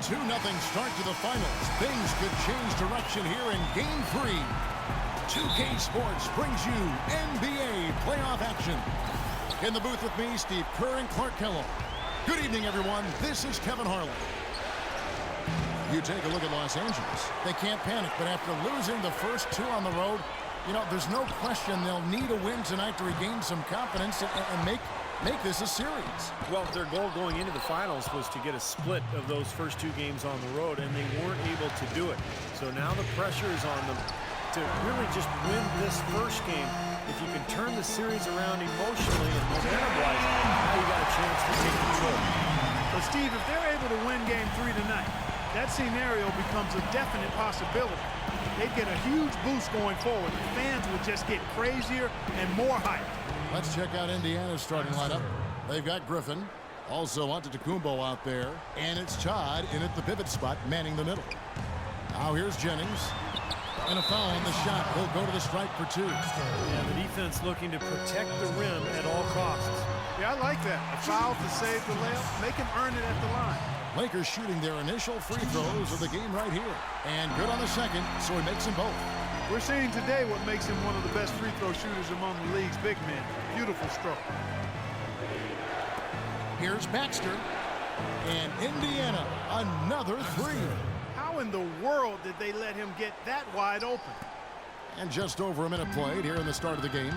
2-0 start to the finals. Things could change direction here in Game 3. 2K Sports brings you NBA playoff action. In the booth with me, Steve Kerr and Clark Kellogg. Good evening, everyone. This is Kevin Harlan. You take a look at Los Angeles. They can't panic, but after losing the first two on the road, you know, there's no question they'll need a win tonight to regain some confidence and make this a series. Well, their goal going into the finals was to get a split of those first two games on the road, and they weren't able to do it. So now the pressure is on them to really just win this first game. If you can turn the series around emotionally and momentum-wise, now you got a chance to take control. But Steve, if they're able to win Game 3 tonight, that scenario becomes a definite possibility. They'd get a huge boost going forward. The fans would just get crazier and more hyped. Let's check out Indiana's starting lineup. They've got Griffin, also Antetokounmpo out there, and it's Todd in at the pivot spot, manning the middle. Now here's Jennings. And a foul on the shot. He'll go to the stripe for two. Yeah, the defense looking to protect the rim at all costs. Yeah, I like that. A foul to save the layup. Make him earn it at the line. Lakers shooting their initial free throws of the game right here. And good on the second, so he makes them both. We're seeing today what makes him one of the best free throw shooters among the league's big men. Beautiful stroke. Here's Baxter. And Indiana, another three. How in the world did they let him get that wide open? And just over a minute played here in the start of the game.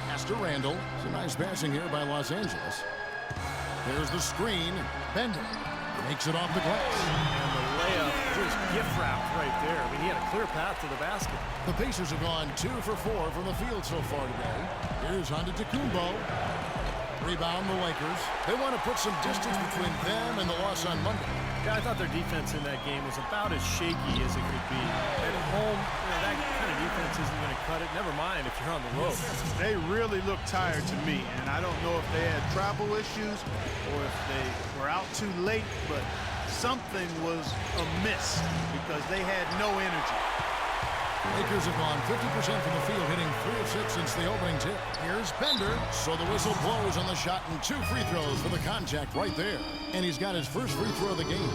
Pass to Randall. Some nice passing here by Los Angeles. There's the screen. Bender makes it off the glass. And the layup just gift-wrapped right there. I mean, he had a clear path to the basket. The Pacers have gone 2 for 4 from the field so far today. Here's Antetokounmpo. Rebound the Lakers. They want to put some distance between them and the loss on Monday. Yeah, I thought their defense in that game was about as shaky as it could be. At home, you know, that kind of defense isn't going to cut it. Never mind if you're on the road. They really look tired to me, and I don't know if they had travel issues or if they were out too late, but something was amiss because they had no energy. Lakers have gone 50% from the field, hitting 3 of 6 since the opening tip. Here's Bender. So the whistle blows on the shot, and 2 free throws for the contact right there. And he's got his first free throw of the game.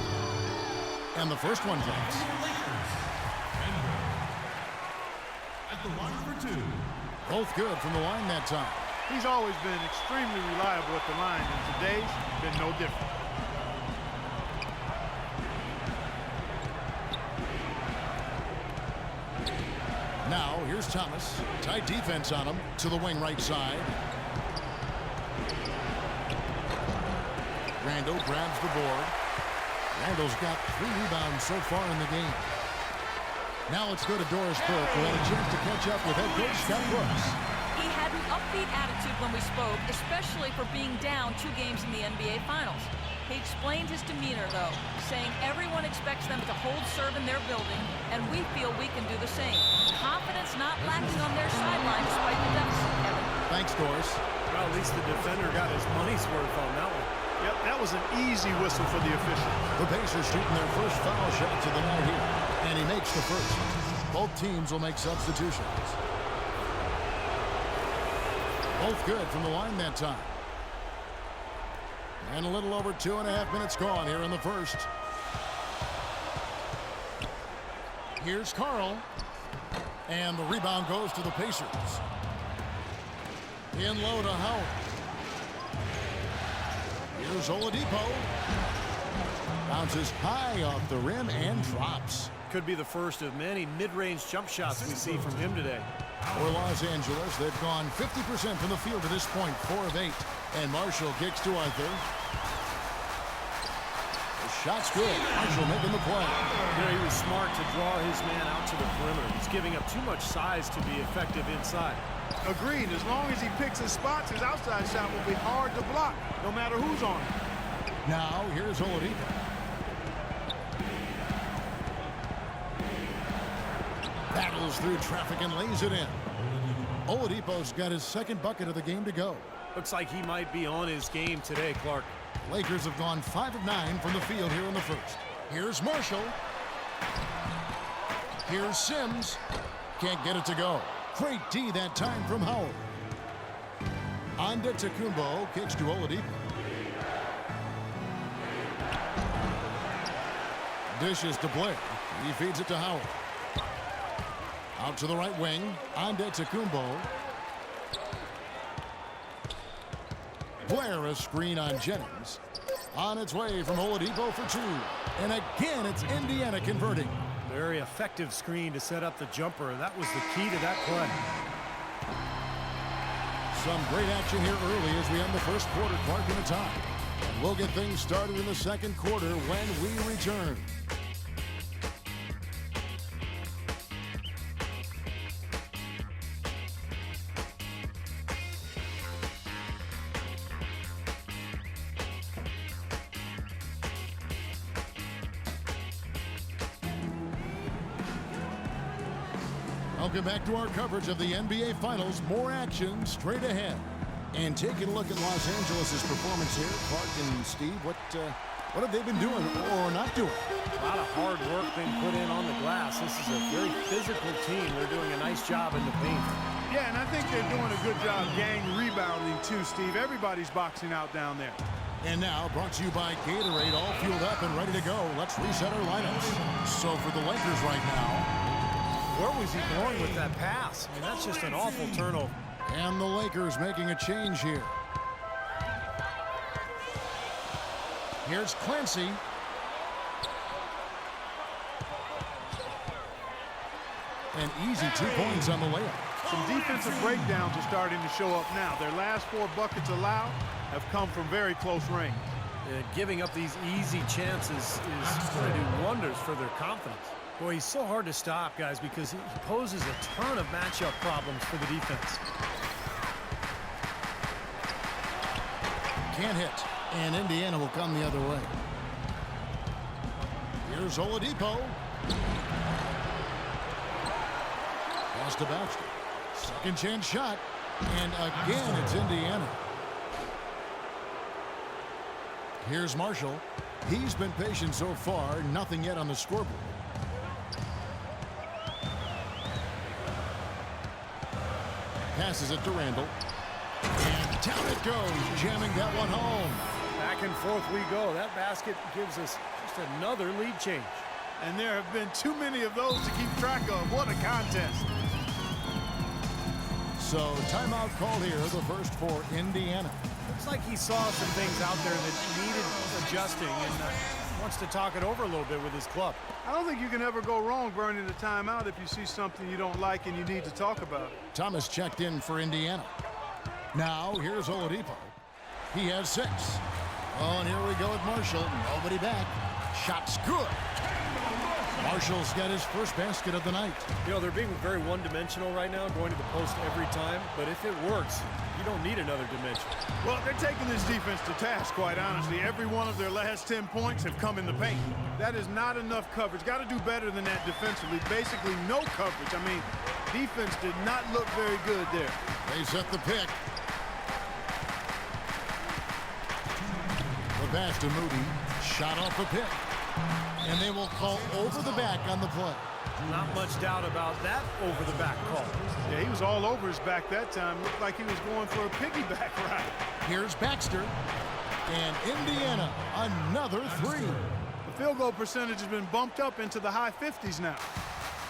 And the first one drops. At the line for 2. Both good from the line that time. He's always been extremely reliable at the line, and today's been no different. Now, here's Thomas. Tight defense on him to the wing right side. Randall grabs the board. Randall's got 3 rebounds so far in the game. Now let's go to Doris Burke, who had a chance to catch up with head coach Scott Brooks. He had an upbeat attitude when we spoke, especially for being down 2 games in the NBA Finals. He explained his demeanor, though, saying everyone expects them to hold serve in their building, and we feel we can do the same. Confidence not lacking on their sideline despite the deficit, Kevin. Thanks, Doris. Well, at least the defender got his money's worth on that one. Yep, that was an easy whistle for the official. The Pacers shooting their first foul shots of the night here, and he makes the first. Both teams will make substitutions. Both good from the line that time. And a little over 2.5 minutes gone here in the first. Here's Carl. And the rebound goes to the Pacers. In low to Howard. Here's Oladipo. Bounces high off the rim and drops. Could be the first of many mid-range jump shots we see from him today. For Los Angeles, they've gone 50% from the field to this point, 4 of 8. And Marshall kicks to Arthur. The shot's good. Marshall making the play. You know, he was smart to draw his man out to the perimeter. He's giving up too much size to be effective inside. Agreed. As long as he picks his spots, his outside shot will be hard to block, no matter who's on him. Now, here's Oladipo. Battles through traffic and lays it in. Oladipo's got his second bucket of the game to go. Looks like he might be on his game today, Clark. Lakers have gone 5 of 9 from the field here in the first. Here's Marshall. Here's Sims. Can't get it to go. Great D that time from Howard. Antetokounmpo kicks to Oladipo. Dishes to Blair. He feeds it to Howard. Out to the right wing. Antetokounmpo. Blair, a screen on Jennings. On its way from Oladipo for two. And again, it's Indiana converting. Very effective screen to set up the jumper. That was the key to that play. Some great action here early as we end the first quarter. Clark in the top. And we'll get things started in the second quarter when we return. Welcome back to our coverage of the NBA Finals. More action straight ahead. And taking a look at Los Angeles' performance here, Clark and Steve, what have they been doing or not doing? A lot of hard work being put in on the glass. This is a very physical team. They're doing a nice job in the paint. Yeah, and I think they're doing a good job gang rebounding too, Steve. Everybody's boxing out down there. And now, brought to you by Gatorade, all fueled up and ready to go. Let's reset our lineups. So for the Lakers right now, where was he going with that pass? I mean, that's just an awful turnover. and the Lakers making a change here. Here's Clancy. An easy 2 points on the layup. Some defensive breakdowns are starting to show up now. Their last 4 buckets allowed have come from very close range. Giving up these easy chances is going to do wonders for their confidence. Boy, he's so hard to stop, guys, because he poses a ton of matchup problems for the defense. Can't hit, and Indiana will come the other way. Here's Oladipo. Pass to Baxter. Second chance shot, and again it's Indiana. Here's Marshall. He's been patient so far, nothing yet on the scoreboard. Passes it to Randall. And down it goes, jamming that one home. Back and forth we go. That basket gives us just another lead change. And there have been too many of those to keep track of. What a contest. So timeout called here, the first for Indiana. Looks like he saw some things out there that needed adjusting and wants to talk it over a little bit with his club. I don't think you can ever go wrong burning a timeout if you see something you don't like and you need to talk about it. Thomas checked in for Indiana. Now here's Oladipo. He has 6. Oh, and here we go with Marshall. Nobody back. Shot's good. Marshall's got his first basket of the night. You know, they're being very one-dimensional right now, going to the post every time. But if it works, you don't need another dimension. Well, they're taking this defense to task, quite honestly. Every one of their last 10 points have come in the paint. That is not enough coverage. Got to do better than that defensively. Basically no coverage. I mean, defense did not look very good there. They set the pick. The pass to Moody. Shot off the pick. And they will call over the back on the play. Not much doubt about that over-the-back call. Yeah, he was all over his back that time. Looked like he was going for a piggyback ride. Here's Baxter. And Indiana, another 3. The field goal percentage has been bumped up into the high 50s now.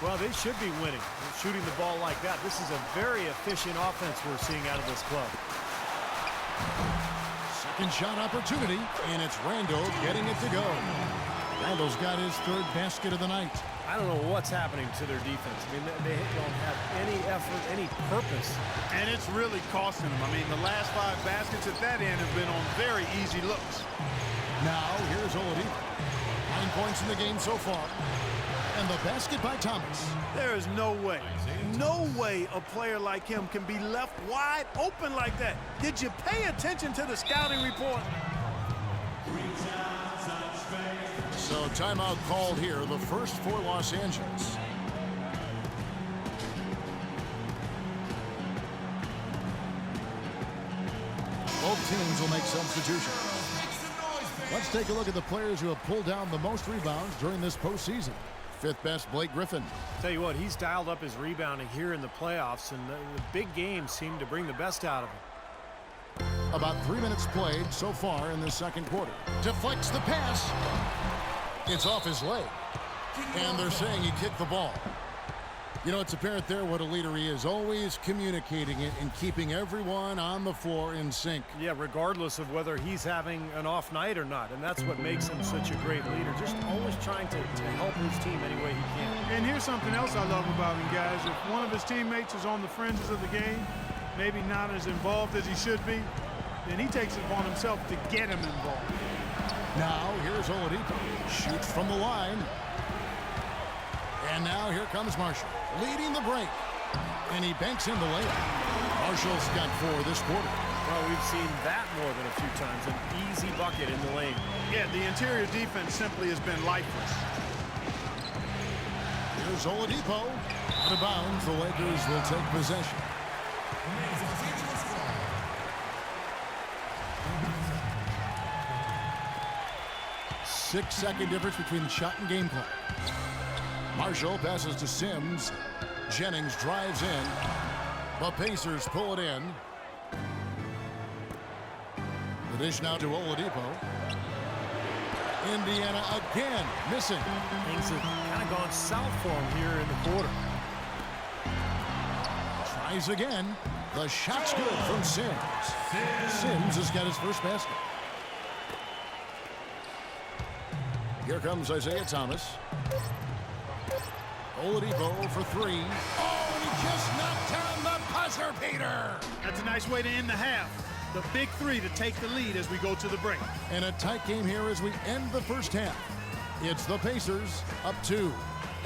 Well, they should be winning, shooting the ball like that. This is a very efficient offense we're seeing out of this club. Second shot opportunity, and it's Randall getting it to go. Randall's got his 3rd basket of the night. I don't know what's happening to their defense. I mean, they don't have any effort, any purpose. And it's really costing them. I mean, the last 5 baskets at that end have been on very easy looks. Now, here's Oladipo. 9 points in the game so far. And the basket by Thomas. There is no way a player like him can be left wide open like that. Did you pay attention to the scouting report? So timeout called here, the first for Los Angeles. Both teams will make substitutions. Let's take a look at the players who have pulled down the most rebounds during this postseason. 5th best, Blake Griffin. Tell you what, he's dialed up his rebounding here in the playoffs, and the big games seem to bring the best out of him. About 3 minutes played so far in the second quarter. Deflects the pass. It's off his leg. And they're saying he kicked the ball. You know, it's apparent there what a leader he is, always communicating it and keeping everyone on the floor in sync. Yeah, regardless of whether he's having an off night or not. And that's what makes him such a great leader. Just always trying to help his team any way he can. And here's something else I love about him, guys. If one of his teammates is on the fringes of the game, maybe not as involved as he should be, then he takes it upon himself to get him involved. Now, here's Oladipo. Shoots from the line. And now here comes Marshall, leading the break. And he banks in the layup. Marshall's got 4 this quarter. Well, we've seen that more than a few times. An easy bucket in the lane. Yeah, the interior defense simply has been lifeless. Here's Oladipo. Out of bounds, the Lakers will take possession. 6-second difference between the shot and game clock. Marshall passes to Sims. Jennings drives in. The Pacers pull it in. The dish now to Oladipo. Indiana again missing. Things have kind of gone south for him here in the quarter. Tries again. The shot's good from Sims. Sims has got his first basket. Here comes Isaiah Thomas. Oladipo for 3. Oh, and he just knocked down the buzzer beater. That's a nice way to end the half. The big 3 to take the lead as we go to the break. And a tight game here as we end the first half. It's the Pacers up 2.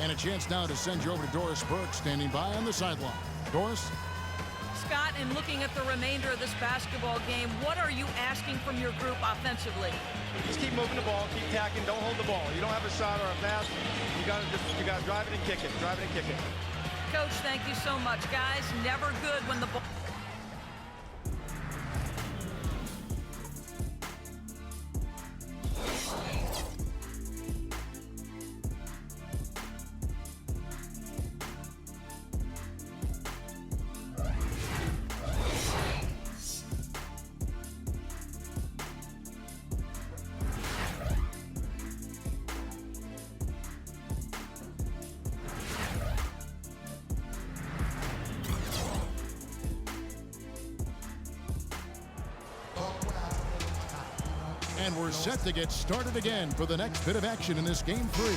And a chance now to send you over to Doris Burke standing by on the sideline. Doris? Scott, in looking at the remainder of this basketball game, what are you asking from your group offensively? Just keep moving the ball, keep tacking, don't hold the ball. You don't have a shot or a pass, you gotta drive it and kick it, drive it and kick it. Coach, thank you so much. Guys, never good when the ball... And we're set to get started again for the next bit of action in this game 3.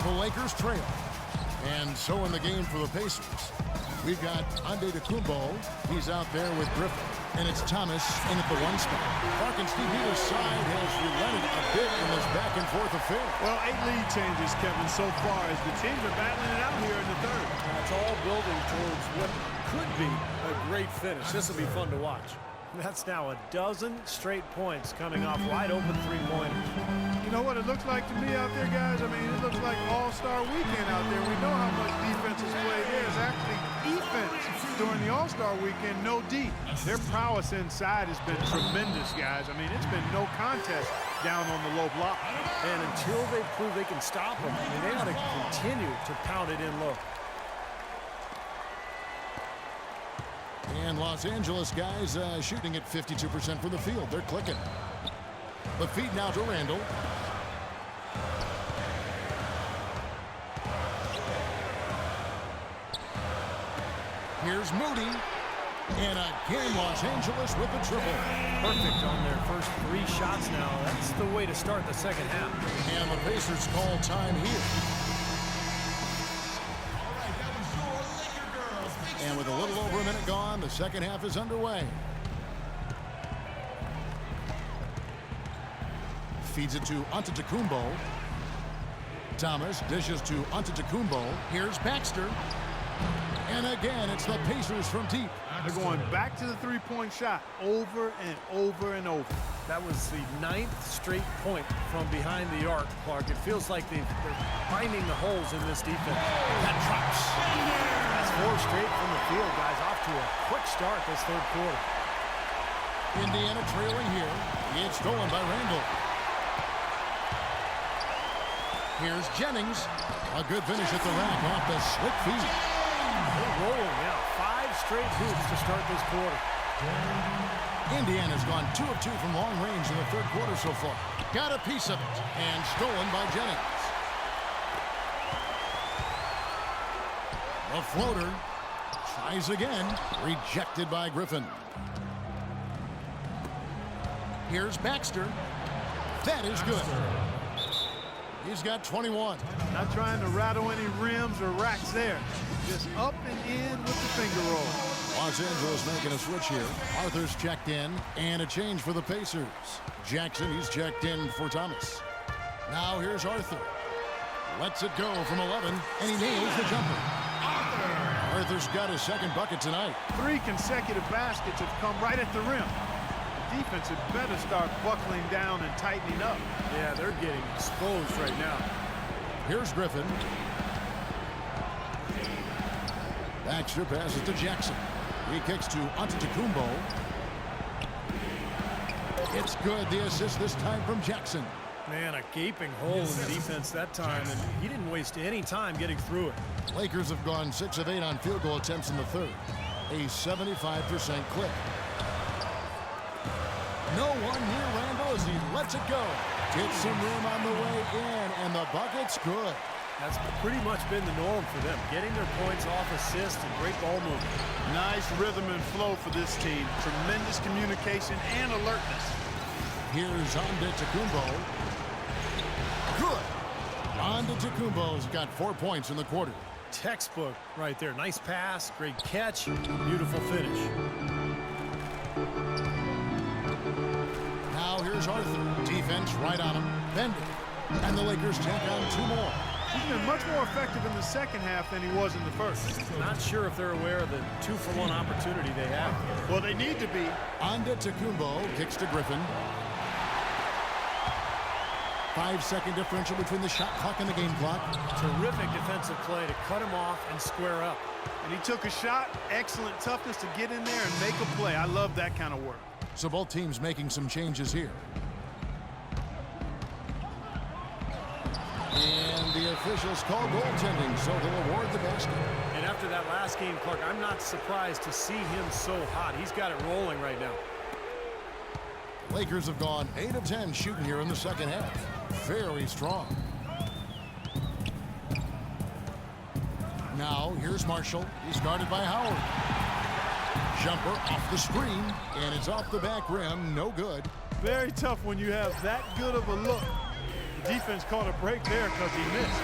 The Lakers trail. And so in the game for the Pacers, we've got Antetokounmpo. He's out there with Griffin. And it's Thomas in at the 1 spot. Clark and Steve Peters' side has relented a bit in this back and forth affair. Well, 8 lead changes, Kevin, so far as the teams are battling it out here in the third. It's all building towards what could be a great finish. This will be fun to watch. That's now a dozen straight points coming off wide open three-pointers. You know what it looks like to me out there, guys? I mean, it looks like All-Star Weekend out there. We know how much defense is played. There's actually defense during the All-Star Weekend, no D. Their prowess inside has been tremendous, guys. I mean, it's been no contest down on the low block. And until they prove they can stop them, I mean, they ought to continue to pound it in low. And Los Angeles guys shooting at 52% from the field. They're clicking. The feed now to Randall. Here's Moody. And again, Los Angeles with the triple. Perfect on their first 3 shots now. That's the way to start the second half. And the Pacers call time here. And with a little over a minute gone, the second half is underway. Feeds it to Antetokounmpo. Thomas dishes to Antetokounmpo. Here's Baxter. And again, it's the Pacers from deep. They're going back to the three-point shot over and over and over. That was the 9th straight point from behind the arc, Clark. It feels like they're finding the holes in this defense. That drops. That's 4 straight from the field, guys. Off to a quick start this third quarter. Indiana trailing here. It's stolen by Randall. Here's Jennings. A good finish at the rack off the slick feed. They're rolling now. 5 straight hoops to start this quarter. Indiana's gone 2 of 2 from long range in the third quarter so far. Got a piece of it and stolen by Jennings. The floater tries again, rejected by Griffin. Here's Baxter. That is good. He's got 21. Not trying to rattle any rims or racks there. Just up and in with the finger roll. Los Angeles making a switch here. Arthur's checked in, and a change for the Pacers. Jackson, he's checked in for Thomas. Now here's Arthur. Lets it go from 11, and he nails the jumper. Arthur's got his second bucket tonight. 3 consecutive baskets have come right at the rim. The defense had better start buckling down and tightening up. Yeah, they're getting exposed right now. Here's Griffin. Baxter passes to Jackson. He kicks to Antetokounmpo. It's good. The assist this time from Jackson. Man, a gaping hole in the defense that time, and he didn't waste any time getting through it. Lakers have gone 6 of 8 on field goal attempts in the third. A 75% clip. No one near Randall as he lets it go. Gets some room on the way in, and the bucket's good. That's pretty much been the norm for them, getting their points off assists and great ball movement. Nice rhythm and flow for this team. Tremendous communication and alertness. Here's Antetokounmpo. Good. Antetokounmpo's got 4 points in the quarter. Textbook right there. Nice pass, great catch, beautiful finish. Now here's Arthur. Defense right on him. Bending. And the Lakers tack on 2 more. He's been much more effective in the second half than he was in the first. Not sure if they're aware of the 2-for-1 opportunity they have. Well, they need to be. Antetokounmpo kicks to Griffin. 5-second differential between the shot clock and the game clock. Terrific defensive play to cut him off and square up. And he took a shot. Excellent toughness to get in there and make a play. I love that kind of work. So both teams making some changes here. And the officials call goaltending, so they'll award the basket. And after that last game, Clark, I'm not surprised to see him so hot. He's got it rolling right now. Lakers have gone 8 of 10 shooting here in the second half. Very strong. Now, here's Marshall. He's guarded by Howard. Jumper off the screen, and it's off the back rim. No good. Very tough when you have that good of a look. The defense caught a break there because he missed.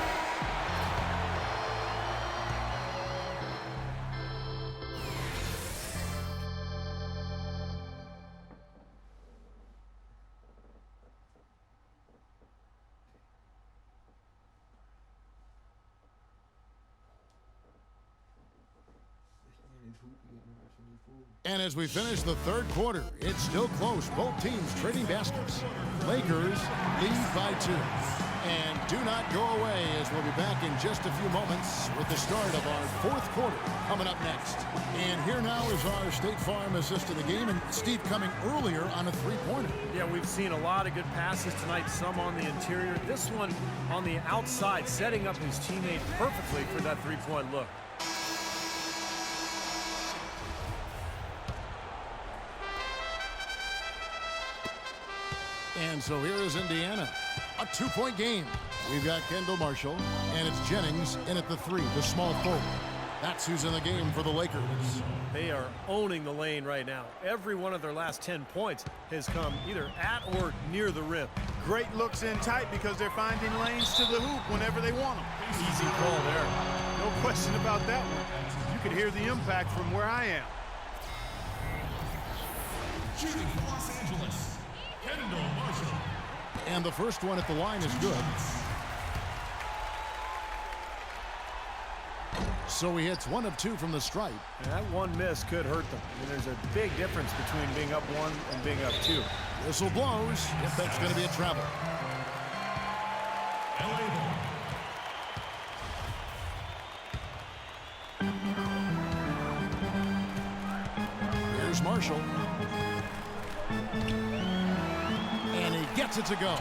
And as we finish the third quarter, it's still close. Both teams trading baskets. Lakers lead by 2. And do not go away, as we'll be back in just a few moments with the start of our fourth quarter coming up next. And here now is our State Farm assist to the game, and Steve coming earlier on a 3-pointer. Yeah, we've seen a lot of good passes tonight, some on the interior. This one on the outside, setting up his teammate perfectly for that 3-point look. And so here is Indiana, a 2-point game. We've got Kendall Marshall, and it's Jennings in at the 3, the small forward. That's who's in the game for the Lakers. They are owning the lane right now. Every one of their last 10 points has come either at or near the rim. Great looks in tight because they're finding lanes to the hoop whenever they want them. Easy call there. No question about that one. You can hear the impact from where I am. Shooting for Los Angeles, Kendall Marshall. And the first one at the line is good. So he hits 1 of 2 from the stripe. And that one miss could hurt them. I mean, there's a big difference between being up 1 and being up 2. Whistle blows. If that's going to be a travel. LA ball. Here's Marshall. And he gets it to go.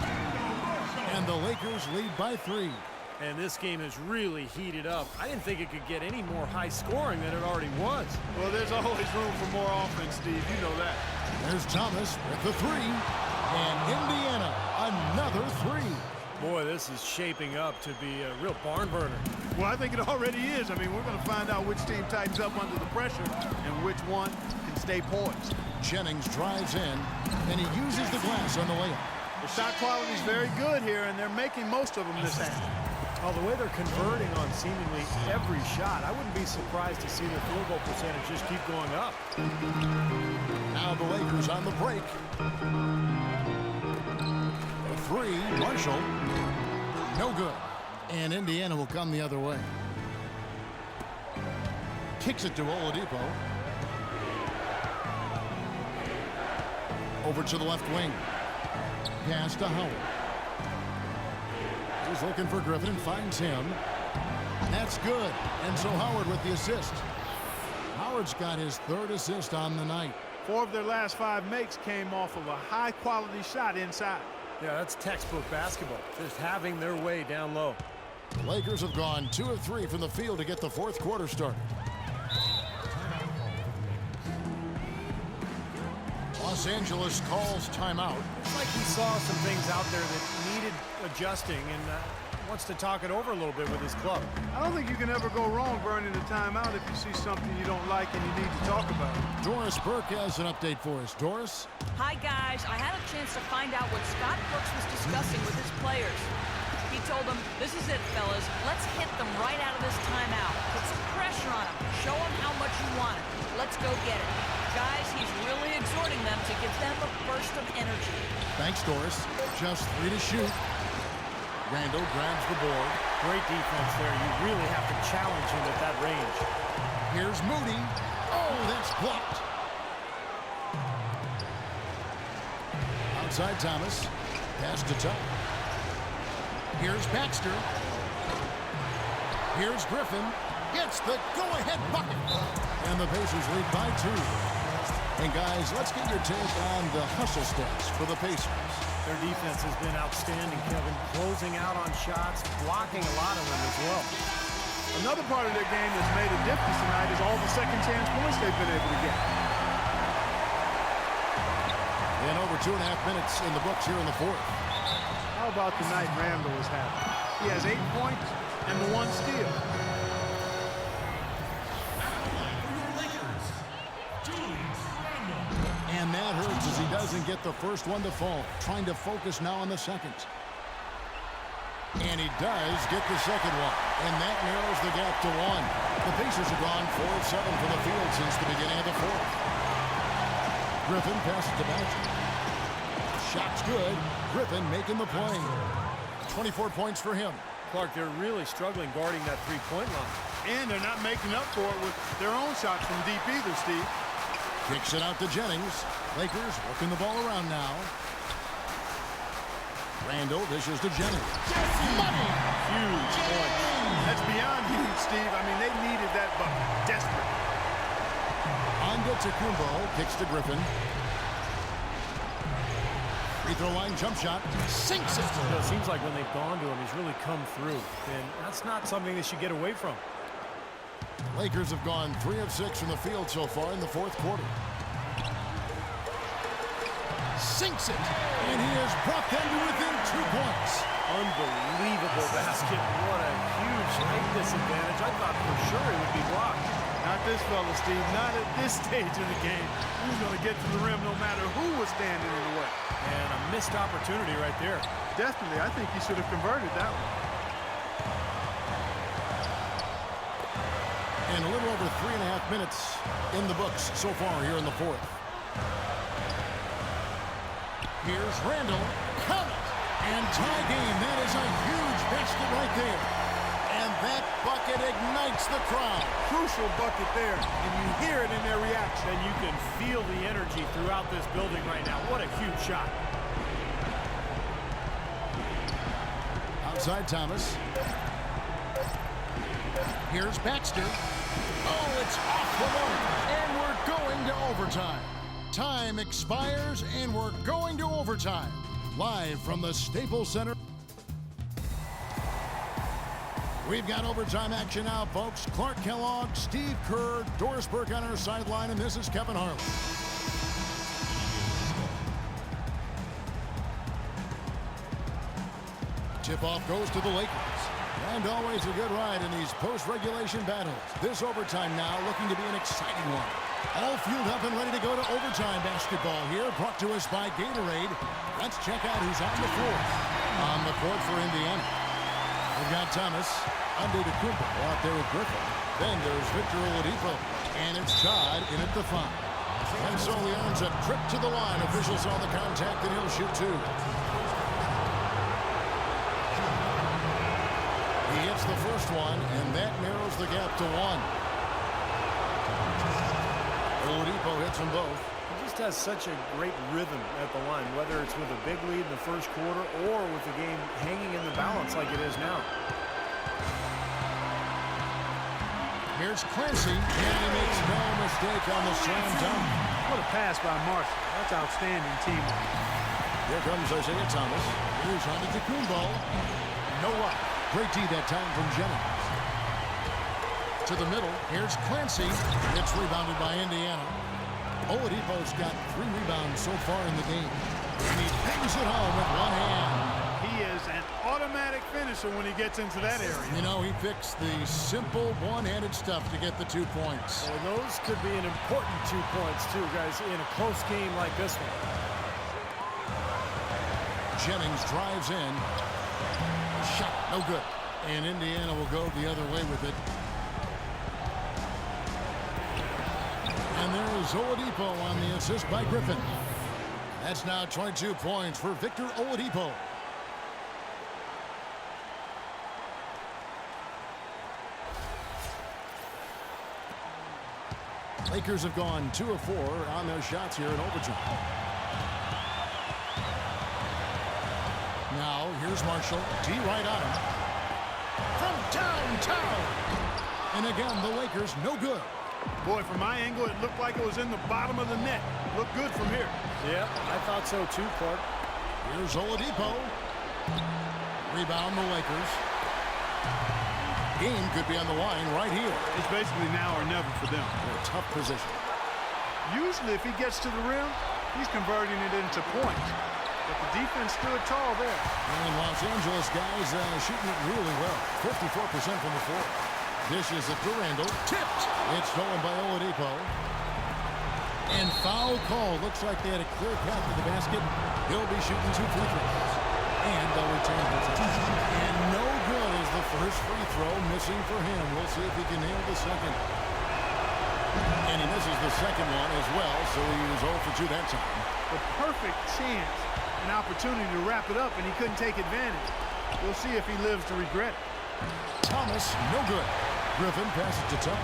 And the Lakers lead by 3. And this game is really heated up. I didn't think it could get any more high scoring than it already was. Well, there's always room for more offense, Steve. You know that. There's Thomas with the 3. And Indiana, another 3. Boy, this is shaping up to be a real barn burner. Well, I think it already is. I mean, we're going to find out which team tightens up under the pressure and which one can stay poised. Jennings drives in, and he uses the glass on the layup. The shot quality is very good here, and they're making most of them this half. Well, the way they're converting on seemingly every shot, I wouldn't be surprised to see their field goal percentage just keep going up. Now the Lakers on the break. A 3, Marshall. No good. And Indiana will come the other way. Kicks it to Oladipo. Over to the left wing. Pass to Howard. He's looking for Griffin and finds him. That's good. And so Howard with the assist. Howard's got his 3rd assist on the night. 4 of their last 5 makes came off of a high-quality shot inside. Yeah, that's textbook basketball. Just having their way down low. The Lakers have gone 2 of 3 from the field to get the 4th quarter started. Los Angeles calls timeout. It's like he saw some things out there that needed adjusting and wants to talk it over a little bit with his club. I don't think you can ever go wrong burning a timeout if you see something you don't like and you need to talk about it. Doris Burke has an update for us. Doris? Hi, guys. I had a chance to find out what Scott Brooks was discussing with his players. He told them, this is it, fellas. Let's hit them right out of this timeout. Put some pressure on them. Show them how much you want it. Let's go get it. Guys, he's really exhorting them to give them a burst of energy. Thanks, Doris. Just 3 to shoot. Randall grabs the board. Great defense there. You really have to challenge him at that range. Here's Moody. Oh, that's blocked. Outside Thomas. Pass to Tuck. Here's Baxter. Here's Griffin. Gets the go-ahead bucket. And the Pacers lead by 2. And guys, let's get your take on the hustle stats for the Pacers. Their defense has been outstanding, Kevin. Closing out on shots, blocking a lot of them as well. Another part of their game that's made a difference tonight is all the second chance points they've been able to get. And over 2.5 minutes in the books here in the 4th. How about the night Randall is having? He has 8 points and the 1 steal. And that hurts as he doesn't get the first one to fall. Trying to focus now on the second. And he does get the second one. And that narrows the gap to 1. The Pacers have gone 4 of 7 from the field since the beginning of the 4th. Griffin passes to Baxter. Shot's good. Griffin making the play. 24 points for him. Clark, they're really struggling guarding that three-point line. And they're not making up for it with their own shots from deep either, Steve. Kicks it out to Jennings. Lakers working the ball around now. Randall dishes to Jennings. Money! Huge point. That's beyond huge, Steve. I mean, they needed that bucket. Desperate. Antetokounmpo kicks to Griffin. Free throw line jump shot. Sinks it. It seems like when they've gone to him, he's really come through. And that's not something they should get away from. Lakers have gone 3 of 6 from the field so far in the 4th quarter. Sinks it. And he has brought them to within 2 points. Unbelievable basket. What a huge height disadvantage. I thought for sure it would be blocked. Not this fella, Steve. Not at this stage of the game. He was going to get to the rim no matter who was standing in the way. And a missed opportunity right there. Definitely. I think he should have converted that one. And a little over 3.5 minutes in the books so far here in the 4th. Here's Randall. Count it. And tie game. That is a huge basket right there. And that bucket ignites the crowd. Crucial bucket there. And you hear it in their reaction. And you can feel the energy throughout this building right now. What a huge shot. Outside Thomas. Here's Baxter. Oh, it's off the mark. And we're going to overtime. Time expires, and we're going to overtime. Live from the Staples Center. We've got overtime action now, folks. Clark Kellogg, Steve Kerr, Doris Burke on our sideline, and this is Kevin Harlan. Tip-off goes to the Lakers. And always a good ride in these post-regulation battles. This overtime now looking to be an exciting one. All fueled up and ready to go to overtime basketball here, brought to us by Gatorade. Let's check out who's on the floor. On the court for Indiana, we've got Thomas, Antetokounmpo out there with Griffin. Then there's Victor Oladipo, and it's Todd in at the 5. And so he earns a trip to the line. Officials saw the contact, and he'll shoot 2. He hits the first one, and that narrows the gap to 1. Oladipo hits them both. He just has such a great rhythm at the line, whether it's with a big lead in the first quarter or with the game hanging in the balance like it is now. Here's Clancy, and he makes no mistake on the slam dunk. What a pass by Marshall. That's outstanding teamwork. Here comes Isaiah Thomas. Here's Antetokounmpo. No luck. Great D that time from Jennings. To the middle, here's Clancy. It's rebounded by Indiana. Oladipo's got 3 rebounds so far in the game. And he brings it home with one hand. He is an automatic finisher when he gets into that area. You know, he picks the simple one-handed stuff to get the 2 points. Well, those could be an important 2 points, too, guys, in a close game like this one. Jennings drives in. Shot, no good. And Indiana will go the other way with it. And there is Oladipo on the assist by Griffin. That's now 22 points for Victor Oladipo. Lakers have gone 2 of 4 on their shots here in overtime. Now, here's Marshall. D right on him. From downtown. And again, the Lakers no good. Boy, from my angle, it looked like it was in the bottom of the net. Looked good from here. Yeah, I thought so too, Clark. Here's Oladipo. Rebound the Lakers. Game could be on the line right here. It's basically now or never for them. In a tough position. Usually, if he gets to the rim, he's converting it into points. But the defense stood tall there. And Los Angeles guys shooting it really well. 54% from the floor. Dishes it to Randall. Tipped. It's stolen by Oladipo. And foul call. Looks like they had a clear path to the basket. He'll be shooting 2 free throws. And they'll return possession. And no good is the first free throw missing for him. We'll see if he can nail the second. And he misses the second one as well, so he was 0 for 2 that time. The perfect chance, an opportunity to wrap it up, and he couldn't take advantage. We'll see if he lives to regret it. Thomas, no good. Griffin passes to Tuck.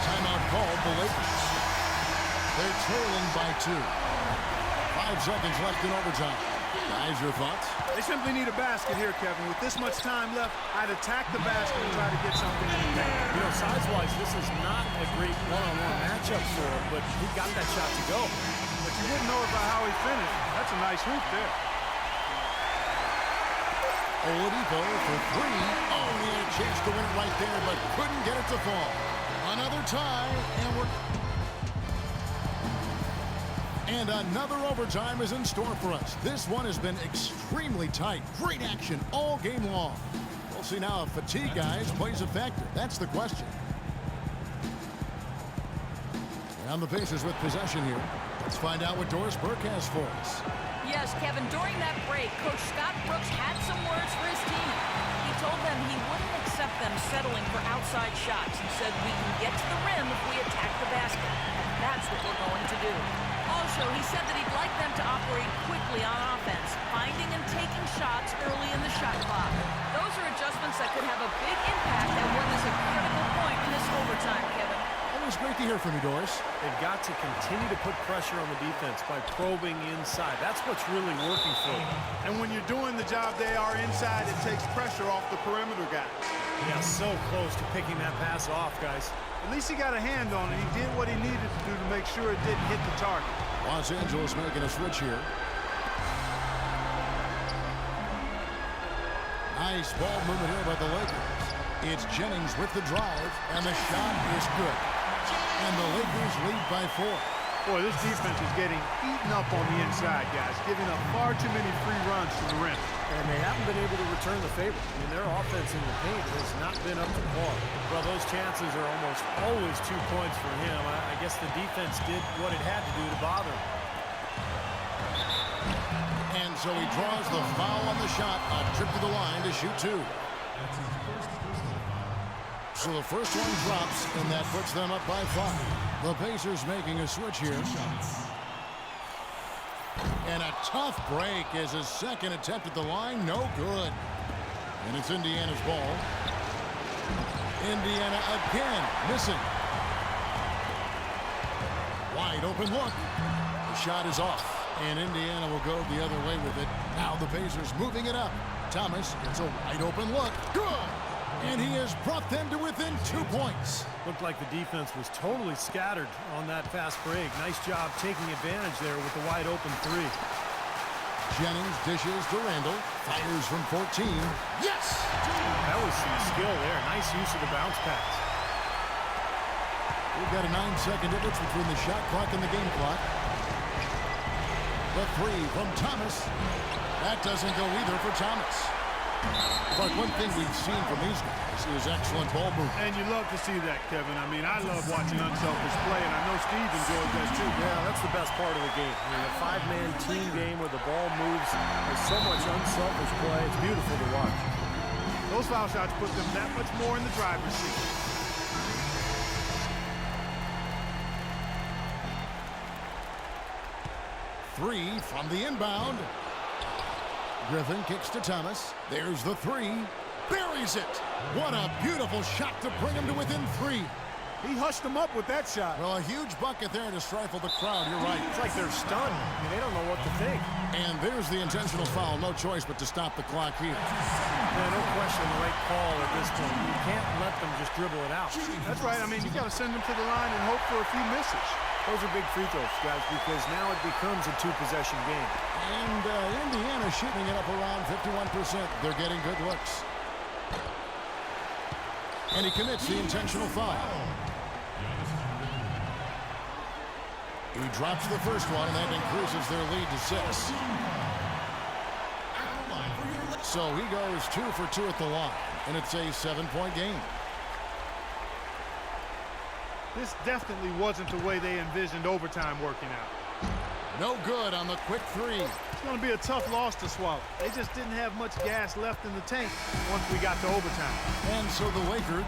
Timeout called the Lakers. They're trailing by 2. 5 seconds left in overtime. Guys, your thoughts? They simply need a basket here, Kevin. With this much time left, I'd attack the basket and try to get something in the game. You know, size-wise, this is not a great one-on-one matchup for him, but he got that shot to go. But you wouldn't know it by how he finished. That's a nice hoop there. Oladipo for 3. Oh, he had a chance to win it right there, but couldn't get it to fall. Another tie, and another overtime is in store for us. This one has been extremely tight. Great action all game long. We'll see now if fatigue, guys, plays a factor. That's the question. And the Pacers with possession here. Let's find out what Doris Burke has for us. Yes, Kevin, during that break, Coach Scott Brooks had some words for his team. He told them he wouldn't accept them settling for outside shots. He said, we can get to the rim if we attack the basket, and that's what we're going to do. Also, he said that he'd like them to operate quickly on offense, finding and taking shots early in the shot clock. Those are adjustments that could have a big impact at what is a critical point in this overtime, Kevin. Always great to hear from you, Doris. They've got to continue to put pressure on the defense by probing inside. That's what's really working for them. And when you're doing the job they are inside, it takes pressure off the perimeter guys. Yeah, so close to picking that pass off, guys. At least he got a hand on it. He did what he needed to do to make sure it didn't hit the target. Los Angeles making a switch here. Nice ball movement here by the Lakers. It's Jennings with the drive, and the shot is good. And the Lakers lead by 4. Boy, this defense is getting eaten up on the inside, guys, giving up far too many free runs to the rim. And they haven't been able to return the favor. I mean, their offense in the paint has not been up to par. Well, those chances are almost always 2 points for him. I guess the defense did what it had to do to bother him. And so he draws the foul on the shot. A trip to the line to shoot 2. So the first one drops, and that puts them up by 5. The Pacers making a switch here. And a tough break as his second attempt at the line. No good. And it's Indiana's ball. Indiana again missing. Wide open look. The shot is off. And Indiana will go the other way with it. Now the Pacers moving it up. Thomas gets a wide open look. Good. And he has brought them to within 2 points. Looked like the defense was totally scattered on that fast break. Nice job taking advantage there with the wide open 3. Jennings dishes to Randall. Fires from 14. Yes! That was some skill there. Nice use of the bounce pass. We've got a 9-second difference between the shot clock and the game clock. The 3 from Thomas. That doesn't go either for Thomas. But one thing we've seen from these guys is excellent ball movement. And you love to see that, Kevin. I mean, I love watching unselfish play, and I know Steve enjoys that too. Yeah, that's the best part of the game. I mean, a 5-man team game where the ball moves. There's so much unselfish play. It's beautiful to watch. Those foul shots put them that much more in the driver's seat. Three from the inbound. Griffin kicks to Thomas. There's the 3. Buries it. What a beautiful shot to bring him to within 3. He hushed them up with that shot. Well, a huge bucket there to stifle the crowd. You're right. It's like they're stunned. I mean, they don't know what to think. And there's the intentional foul. No choice but to stop the clock here. Yeah, no question the right call at this point. You can't let them just dribble it out. That's right. I mean, you got to send them to the line and hope for a few misses. Those are big free throws, guys, because now it becomes a 2-possession game. And Indiana shooting it up around 51%. They're getting good looks. And he commits the intentional foul. He drops the first one, and that increases their lead to 6. So he goes 2 for 2 at the line, and it's a 7-point game. This definitely wasn't the way they envisioned overtime working out. No good on the quick 3. It's going to be a tough loss to swallow. They just didn't have much gas left in the tank once we got to overtime. And so the Lakers